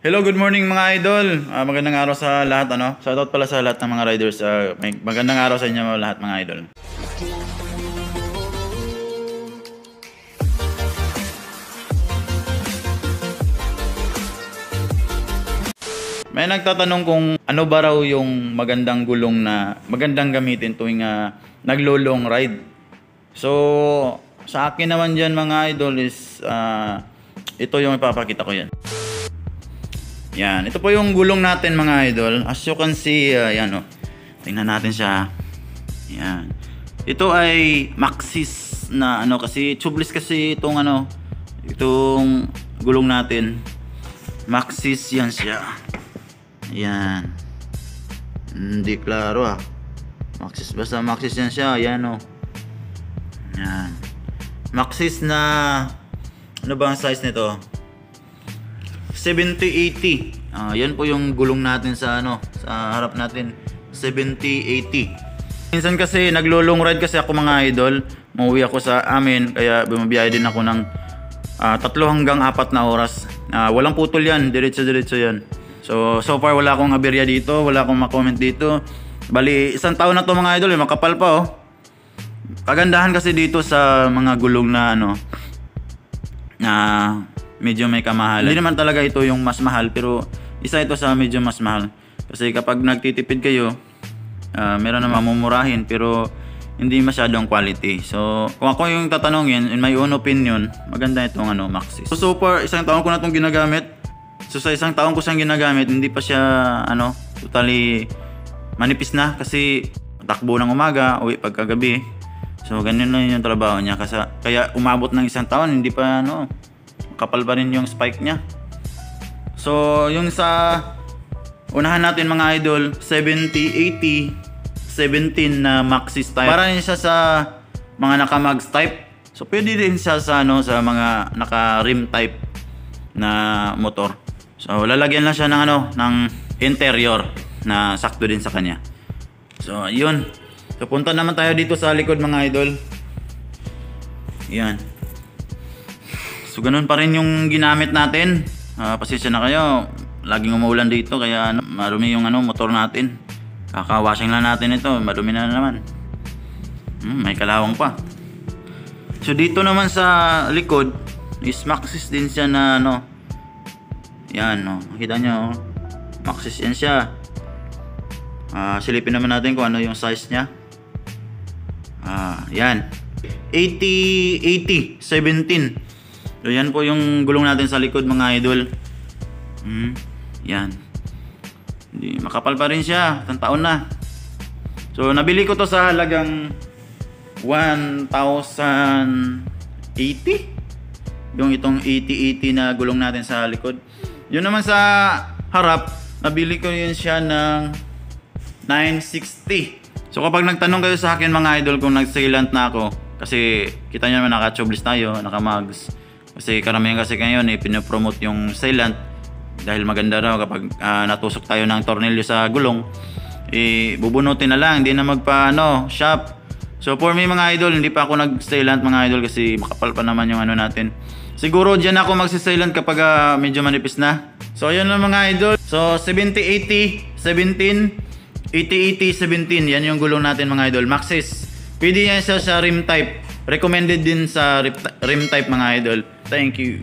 Hello, good morning mga idol. Magandang araw sa lahat, ano. Shoutout pala sa lahat ng mga riders. Magandang araw sa inyo lahat mga idol. May nagtatanong kung ano ba raw yung magandang gulong na magandang gamitin tuwing naglo-long ride. So, sa akin naman dyan mga idol is ito yung ipapakita ko yan. Yan, ito po yung gulong natin mga idol. As you can see, yan o. Tingnan natin siya. Yan. Ito ay Maxxis na ano kasi tubeless kasi itong ano, itong gulong natin. Maxxis yan siya. Yan. Hindi klaro Maxxis, basta Maxxis yan siya. Yan o. Yan. Maxxis na ano ba ang size nito? 70-80. Yan po yung gulong natin sa ano, sa harap natin. 70-80. Minsan kasi naglo-long ride kasi ako mga idol. Mauwi ako sa amin kaya bumabiyahe din ako ng 3 hanggang 4 na oras. Walang putol yan, diretso-diretso yan. So far wala akong aberya dito, wala akong ma-comment dito. Bali, 1 taon na to mga idol, makapal pa Kagandahan kasi dito sa mga gulong na ano, na medyo may kamahalan. Hindi naman talaga ito yung mas mahal, pero isa ito sa medyo mas mahal. Kasi kapag nagtitipid kayo, meron na mamumurahin pero hindi masyadong quality. So kung ako yung tatanungin, in my own opinion, maganda itong ano, Maxxis. So far, 1 taon ko na itong ginagamit. So sa 1 taon ko siyang ginagamit, hindi pa siya ano, totally manipis na kasi takbo ng umaga, uwi pagkagabi. So ganyan lang yung trabaho niya. Kaya umabot ng 1 taon, hindi pa ano, kapal pa rin yung spike niya. So yung sa unahan natin mga idol, 70-80 17 na Maxxis type. Para rin siya sa mga naka-mags type. So pwede din siya sa ano, sa mga naka-rim type na motor. So lalagyan lang siya ng ano, ng interior na sakto din sa kanya. So yun. So punta naman tayo dito sa likod mga idol. Yan. So ganun pa rin yung ginamit natin. Pasensya na kayo, laging umuulan dito kaya ano, marumi yung ano, motor natin. Kakawashing lang natin ito, marumi na naman. May kalawang pa. So dito naman sa likod is Maxxis din siya na ano. Yan makita nyo, Maxxis yan siya. Silipin naman natin kung ano yung size nya. Yan 80-80 17. So yan po yung gulong natin sa likod mga idol. Yan. Hindi, makapal pa rin siya. 1 taon na. So nabili ko to sa halagang 1,080. Yung itong 80-80 na gulong natin sa likod. Yun naman sa harap, nabili ko yun siya ng 960. So kapag nagtanong kayo sa akin mga idol kung nag-sealant na ako, kasi kita nyo naman naka-tubeless tayo, naka-mags. Kasi karamihan kasi ngayon pinopromote yung sealant dahil maganda raw kapag natusok tayo ng tornilyo sa gulong, bubunutin na lang, hindi na magpa shop. So for me mga idol, hindi pa ako nag-sealant mga idol kasi makapal pa naman yung ano natin. Siguro dyan ako magsi-sealant kapag medyo manipis na. So yun lang mga idol. So 70-80 17, 80-80 17, yan yung gulong natin mga idol. Maxxis. Pwede yan siya sa rim type. Recommended din sa rim type mga idol. Thank you.